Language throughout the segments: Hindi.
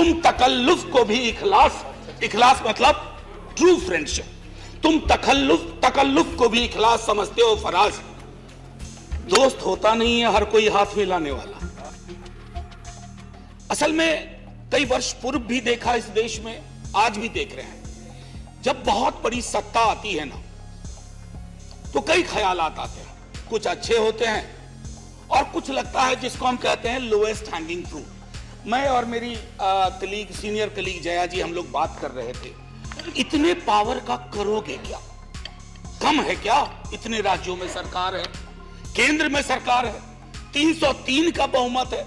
तुम तकल्लुफ को भी इखलास, इखलास मतलब ट्रू फ्रेंडशिप, तुम तकल्लुफ को भी इखलास समझते हो फराज। दोस्त होता नहीं है हर कोई हाथ मिलाने वाला। असल में कई वर्ष पूर्व भी देखा इस देश में, आज भी देख रहे हैं, जब बहुत बड़ी सत्ता आती है ना तो कई ख्यालात आते हैं। कुछ अच्छे होते हैं और कुछ लगता है जिसको हम कहते हैं लोएस्ट हैंगिंग फ्रूट। मैं और मेरी कलीग, सीनियर कलीग जया जी, हम लोग बात कर रहे थे, इतने पावर का करोगे क्या? कम है क्या? इतने राज्यों में सरकार है, केंद्र में सरकार है, 303 का बहुमत है,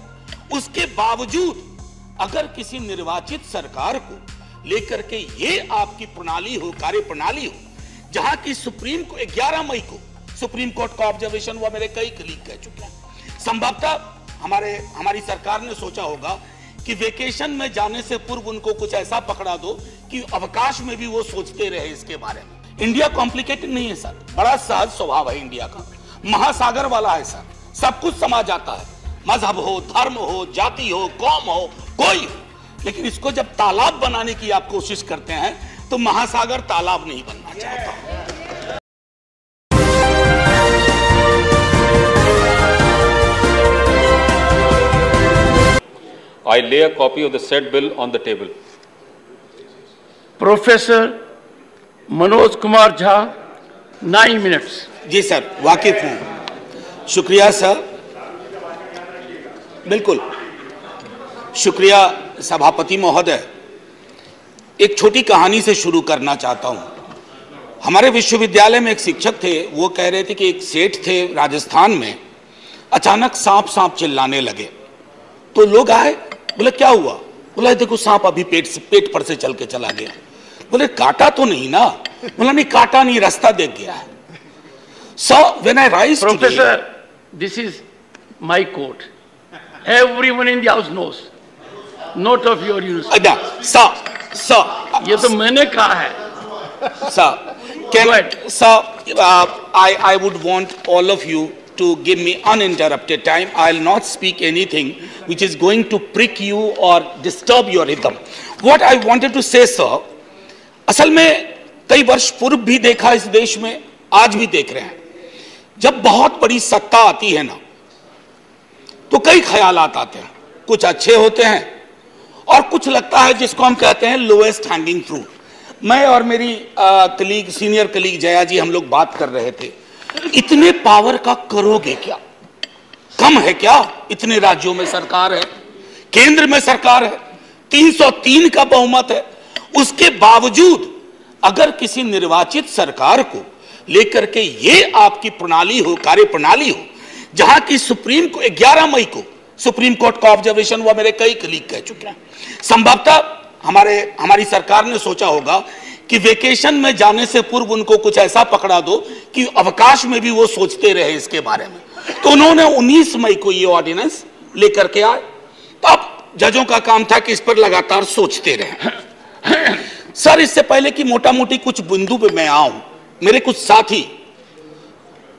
उसके बावजूद अगर किसी निर्वाचित सरकार को लेकर के ये आपकी प्रणाली हो, कार्य प्रणाली हो, जहां की सुप्रीम को 11 मई को सुप्रीम कोर्ट का ऑब्जर्वेशन हुआ, मेरे कई कलीग कह चुके हैं। संभवतः हमारी सरकार ने सोचा होगा कि वेकेशन में जाने से पूर्व उनको कुछ ऐसा पकड़ा दो कि अवकाश में भी वो सोचते रहे इसके बारे में। इंडिया कॉम्प्लिकेटेड नहीं है सर, बड़ा सहज स्वभाव है इंडिया का, महासागर वाला है सर, सब कुछ समा जाता है, मजहब हो, धर्म हो, जाति हो, कौम हो, कोई हो। लेकिन इसको जब तालाब बनाने की आप कोशिश करते हैं तो महासागर तालाब नहीं बनना चाहता। I lay a copy of the said bill on the table. Professor Manoj Kumar Jha, 9 minutes। जी सर, वाकिफ हूं। शुक्रिया सर, बिल्कुल शुक्रिया सभापति महोदय। एक छोटी कहानी से शुरू करना चाहता हूं। हमारे विश्वविद्यालय में एक शिक्षक थे, वो कह रहे थे कि एक सेठ थे राजस्थान में, अचानक सांप सांप चिल्लाने लगे। तो लोग आए, बोले क्या हुआ? बोला देखो सांप अभी पेट पर से चल के चला गया। बोले काटा तो नहीं ना? बोला नहीं काटा नहीं, रास्ता देख गया है। So when I rise today, Professor, this is my court. Everyone in the house knows. Note of your use. sir, ये तो मैंने कहा है। sir, I would want all of you to give me uninterrupted time. I'll not speak anything which is going to prick you or disturb your rhythm. What I wanted to say, sir, असल में कई वर्ष पूर्व भी देखा इस देश में, आज भी देख रहे हैं, जब बहुत बड़ी सत्ता आती है ना तो कई ख्यालात आते हैं। कुछ अच्छे होते हैं और कुछ लगता है जिसको हम कहते हैं लोएस्ट हैंगिंग फ्रूट। मैं और मेरी कलीग, सीनियर कलीग जया जी, हम लोग बात कर रहे थे, इतने पावर का करोगे क्या? कम है क्या? इतने राज्यों में सरकार है, केंद्र में सरकार है, 303 का बहुमत है, उसके बावजूद अगर किसी निर्वाचित सरकार को लेकर के ये आपकी प्रणाली हो, कार्य प्रणाली हो, जहां की सुप्रीम को 11 मई को सुप्रीम कोर्ट का ऑब्जर्वेशन हुआ, मेरे कई कलीग कह चुके हैं। संभवतः हमारी सरकार ने सोचा होगा कि वेकेशन में जाने से पूर्व उनको कुछ ऐसा पकड़ा दो कि अवकाश में भी वो सोचते रहे इसके बारे में। तो उन्होंने 19 मई को ये ऑर्डिनेंस लेकर के आए। तो अब जजों का काम था कि इस पर लगातार सोचते रहे। सर, इससे पहले कि मोटा मोटी कुछ बिंदु पे मैं आऊं, मेरे कुछ साथी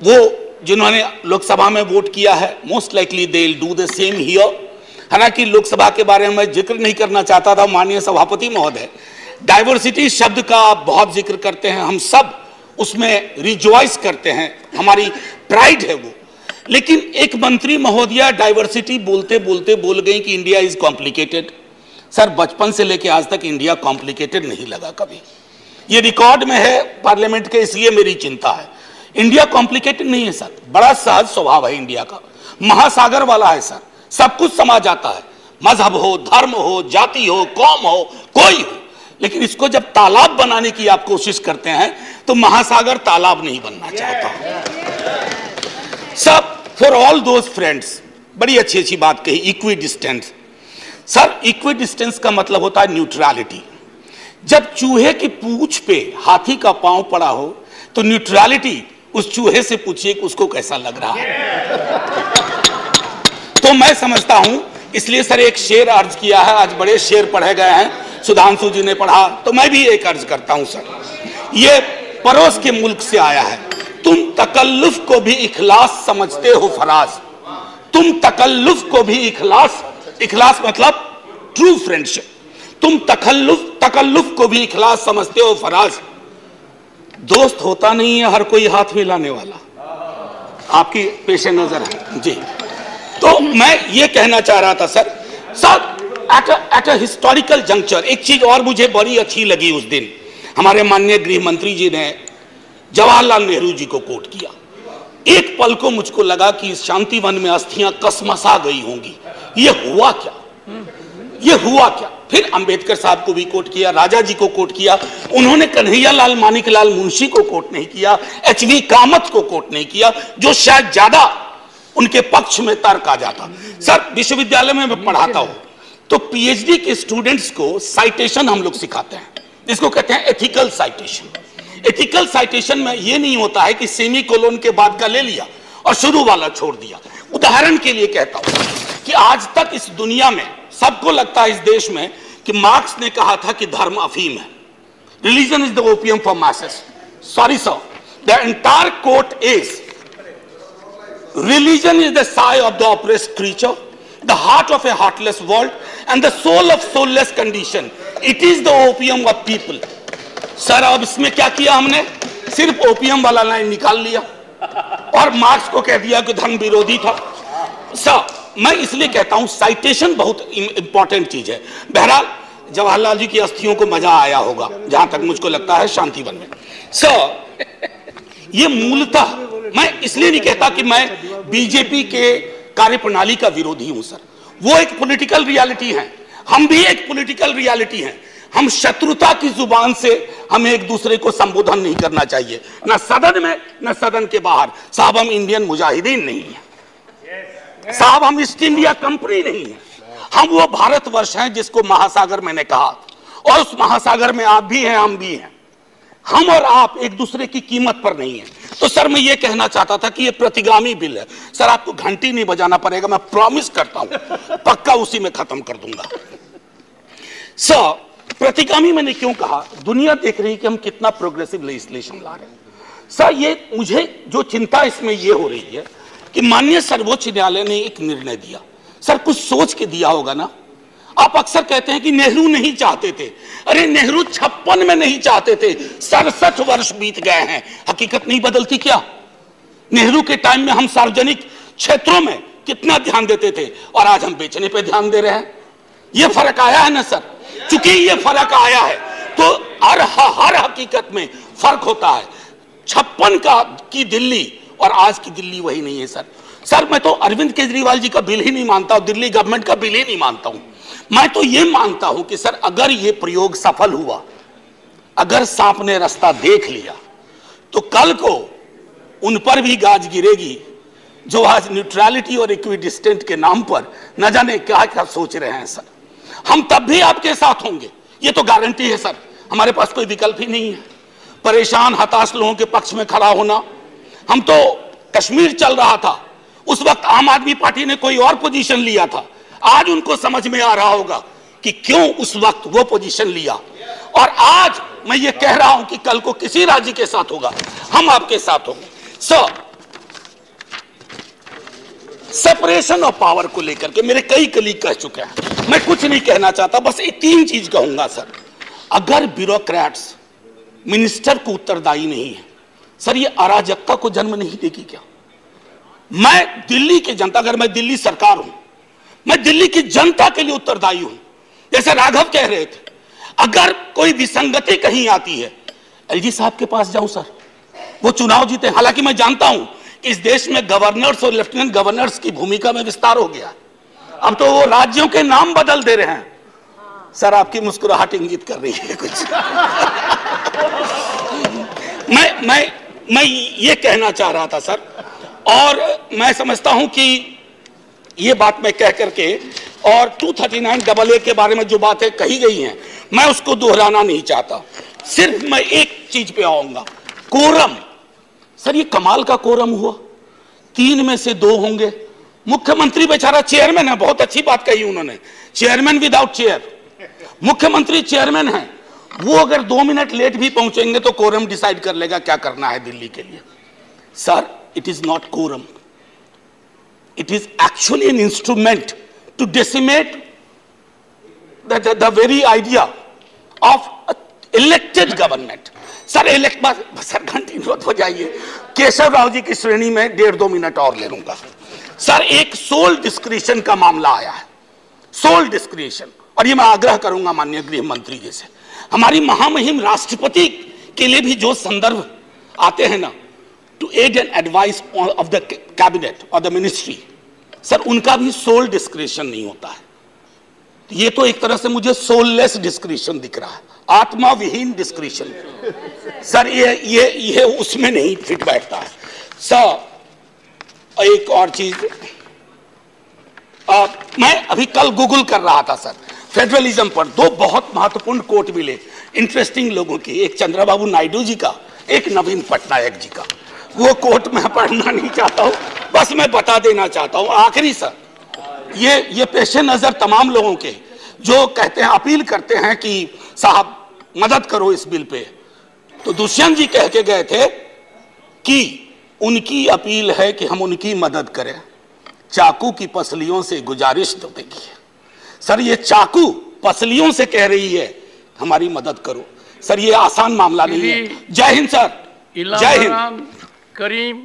वो जिन्होंने लोकसभा में वोट किया है, most likely they will do the same here. हालांकि लोकसभा के बारे में मैं जिक्र नहीं करना चाहता था, माननीय सभापति महोदय, डाइवर्सिटी शब्द का आप बहुत जिक्र करते हैं, हम सब उसमें रिजॉइस करते हैं, हमारी प्राइड है वो। लेकिन एक मंत्री महोदया डाइवर्सिटी बोलते बोलते बोल गई कि इंडिया इज कॉम्प्लिकेटेड। सर, बचपन से लेकर आज तक इंडिया कॉम्प्लिकेटेड नहीं लगा कभी। ये रिकॉर्ड में है पार्लियामेंट के, इसलिए मेरी चिंता है। इंडिया कॉम्प्लिकेटेड नहीं है सर, बड़ा सहज स्वभाव है इंडिया का, महासागर वाला है सर, सब कुछ समा जाता है, मजहब हो, धर्म हो, जाति हो, कौम हो, कोई हो। लेकिन इसको जब तालाब बनाने की आप कोशिश करते हैं तो महासागर तालाब नहीं बनना चाहता। सब फॉर ऑल दोज फ्रेंड्स, बड़ी अच्छी अच्छी बात कही, equi distance. Sir, equi distance का मतलब होता है न्यूट्रलिटी। जब चूहे की पूंछ पे हाथी का पांव पड़ा हो तो न्यूट्रलिटी, उस चूहे से पूछिए कि उसको कैसा लग रहा है। तो मैं समझता हूं, इसलिए सर एक शेर अर्ज किया है, आज बड़े शेर पढ़े गए हैं, सुधांशु जी ने पढ़ा, तो मैं भी एक अर्ज करता हूं सर। ये पड़ोस के मुल्क से आया है, तुम तकल्लुफ को भी इखलास समझते हो फराज, तुम तकल्लुफ को भी इखलास, इखलास मतलब ट्रू फ्रेंडशिप, तुम तकल्लुफ को भी इखलास समझते हो फराज। दोस्त होता नहीं है हर कोई हाथ मिलाने वाला, आपकी पेश नजर है जी। तो मैं ये कहना चाह रहा था sir at a historical juncture एक चीज और मुझे बड़ी अच्छी लगी उस दिन, हमारे माननीय गृह मंत्री जी ने जवाहरलाल नेहरू जी को कोट किया। एक पल को मुझको लगा कि इस शांति वन में अस्थियां कसमसा गई होंगी, ये हुआ क्या, ये हुआ क्या। फिर अंबेडकर साहब को भी कोट किया, राजा जी को कोट किया, उन्होंने कन्हैयालाल मानिकलाल मुंशी को कोट नहीं किया, एचवी कामत को कोट नहीं किया, जो शायद ज्यादा उनके पक्ष में तर्क आ जाता। सर विश्वविद्यालय में मैं पढ़ाता हूं तो पीएचडी के स्टूडेंट्स को साइटेशन हम लोग सिखाते हैं, इसको कहते हैं एथिकल साइटेशन। एथिकल साइटेशन में यह नहीं होता है कि सेमी कोलोन के बाद का ले लिया और शुरू वाला छोड़ दिया। उदाहरण के लिए कहता हूं कि आज तक इस दुनिया में सबको लगता है इस देश में कि मार्क्स ने कहा था कि धर्म अफीम है, religion is the opium for masses. Sorry sir, the entire quote is religion is the sigh of the oppressed creature, the heart of a heartless world, and the soul of soulless condition. It is the opium of people. Sir अब इसमें क्या किया हमने, सिर्फ ओपियम वाला लाइन निकाल लिया और मार्क्स को कह दिया कि धर्म विरोधी था। सर मैं इसलिए कहता हूं साइटेशन बहुत इंपॉर्टेंट चीज है। बहरहाल जवाहरलाल जी की अस्थियों को मजा आया होगा जहां तक मुझको लगता है शांतिवन में। सर ये मूलतः मैं इसलिए नहीं कहता कि मैं बीजेपी के कार्यप्रणाली का विरोधी हूं सर, वो एक पॉलिटिकल रियलिटी है, हम भी एक पॉलिटिकल रियलिटी हैं। हम शत्रुता की जुबान से हमें एक दूसरे को संबोधन नहीं करना चाहिए, ना सदन में ना सदन के बाहर। साहब हम इंडियन मुजाहिदीन नहीं है साहब, हम ईस्ट इंडिया कंपनी नहीं है, हम वो भारतवर्ष हैं जिसको महासागर मैंने कहा, और उस महासागर में आप भी हैं हम भी हैं। हम और आप एक दूसरे की कीमत पर नहीं है। तो सर मैं ये कहना चाहता था कि ये प्रतिगामी बिल है सर, आपको घंटी नहीं बजाना पड़ेगा, मैं प्रॉमिस करता हूं पक्का उसी में खत्म कर दूंगा। सर प्रतिगामी मैंने क्यों कहा, दुनिया देख रही है कि हम कितना प्रोग्रेसिव लेजिस्लेशन ला रहे हैं। सर ये मुझे जो चिंता इसमें ये हो रही है कि माननीय सर्वोच्च न्यायालय ने एक निर्णय दिया, सर कुछ सोच के दिया होगा ना। आप अक्सर कहते हैं कि नेहरू नहीं चाहते थे, अरे नेहरू 56 में नहीं चाहते थे, 67 वर्ष बीत गए हैं, हकीकत नहीं बदलती क्या। नेहरू के टाइम में हम सार्वजनिक क्षेत्रों में कितना ध्यान देते थे और आज हम बेचने पे ध्यान दे रहे हैं। यह फर्क आया है ना सर, चूंकि यह फर्क आया है तो हर हकीकत में फर्क होता है। 56 की दिल्ली और आज की दिल्ली वही नहीं है सर मैं तो अरविंद केजरीवाल जी का बिल ही नहीं मानता हूं, दिल्ली गवर्नमेंट का बिल ही नहीं मानता हूं। मैं तो यह मानता हूं कि सर अगर यह प्रयोग सफल हुआ, अगर सांप ने रास्ता देख लिया तो कल को उन पर भी गाज गिरेगी जो आज न्यूट्रलिटी और इक्विडिस्टेंट के नाम पर न जाने क्या क्या सोच रहे हैं सर। हम तब भी आपके साथ होंगे, ये तो गारंटी है सर, हमारे पास कोई विकल्प ही नहीं है। परेशान हताश लोगों के पक्ष में खड़ा होना, हम तो कश्मीर चल रहा था उस वक्त आम आदमी पार्टी ने कोई और पोजीशन लिया था, आज उनको समझ में आ रहा होगा कि क्यों उस वक्त वो पोजीशन लिया। और आज मैं ये कह रहा हूं कि कल को किसी राज्य के साथ होगा, हम आपके साथ होंगे। सेपरेशन ऑफ पावर को लेकर के मेरे कई कलीग कह चुके हैं, मैं कुछ नहीं कहना चाहता, बस ये 3 चीज कहूंगा सर। अगर ब्यूरोक्रेट्स मिनिस्टर को उत्तरदायी नहीं है सर, ये अराजकता को जन्म नहीं देगी क्या। मैं दिल्ली की जनता, अगर मैं दिल्ली सरकार हूं, मैं दिल्ली की जनता के लिए उत्तरदायी हूं। जैसे राघव कह रहे थे, अगर कोई विसंगति कहीं आती है एलजी साहब के पास जाऊं सर, वो चुनाव जीते। हालांकि मैं जानता हूं कि इस देश में गवर्नर्स और लेफ्टिनेंट गवर्नर्स की भूमिका में विस्तार हो गया, अब तो वो राज्यों के नाम बदल दे रहे हैं। सर आपकी मुस्कुराहट इंगित कर रही है कुछ मैं ये कहना चाह रहा था सर, और मैं समझता हूं कि ये बात मैं कह करके, और 239AA के बारे में जो बातें कही गई हैं मैं उसको दोहराना नहीं चाहता, सिर्फ मैं एक चीज पे आऊंगा, कोरम। सर ये कमाल का कोरम हुआ, 3 में से 2 होंगे। मुख्यमंत्री बेचारा चेयरमैन है, बहुत अच्छी बात कही उन्होंने, चेयरमैन विदाउट चेयर। मुख्यमंत्री चेयरमैन है, वो अगर 2 मिनट लेट भी पहुंचेंगे तो कोरम डिसाइड कर लेगा क्या करना है दिल्ली के लिए। Sir it is not quorum, it is actually an instrument to decimate the very idea of elected government. Sir sir घंटी मत हो जाइए, केशव राव जी की श्रेणी में 1.5-2 मिनट और ले लूंगा। सर एक सोल डिस्क्रिशन का मामला आया है, सोल डिस्क्रिशन, और ये मैं आग्रह करूंगा माननीय गृह मंत्री जी से, हमारी महामहिम राष्ट्रपति के लिए भी जो संदर्भ आते हैं ना, to aid and advice of the cabinet और द मिनिस्ट्री, सर उनका भी सोल डिस्क्रिशन नहीं होता है। ये तो एक तरह से मुझे सोललेस डिस्क्रिशन दिख रहा है, आत्मा विहीन डिस्क्रिशन। सर ये उसमें नहीं फिट बैठता है। सर एक और चीज, मैं अभी कल गूगल कर रहा था सर फेडरलिज्म पर, 2 बहुत महत्वपूर्ण कोट मिले इंटरेस्टिंग लोगों की, एक चंद्रबाबू नायडू जी का, एक नवीन पटनायक जी का। वो कोट मैं पढ़ना नहीं चाहता हूं, बस मैं बता देना चाहता हूं। आखिरी सर, ये पेशे नजर तमाम लोगों के जो कहते हैं, अपील करते हैं कि साहब मदद करो इस बिल पे, तो दुष्यंत जी कह के गए थे कि उनकी अपील है कि हम उनकी मदद करें, चाकू की पसलियों से गुजारिश तो देखिए। सर ये चाकू पसलियों से कह रही है हमारी मदद करो। सर ये आसान मामला नहीं है। जय हिंद सर, जय हिंद। करीम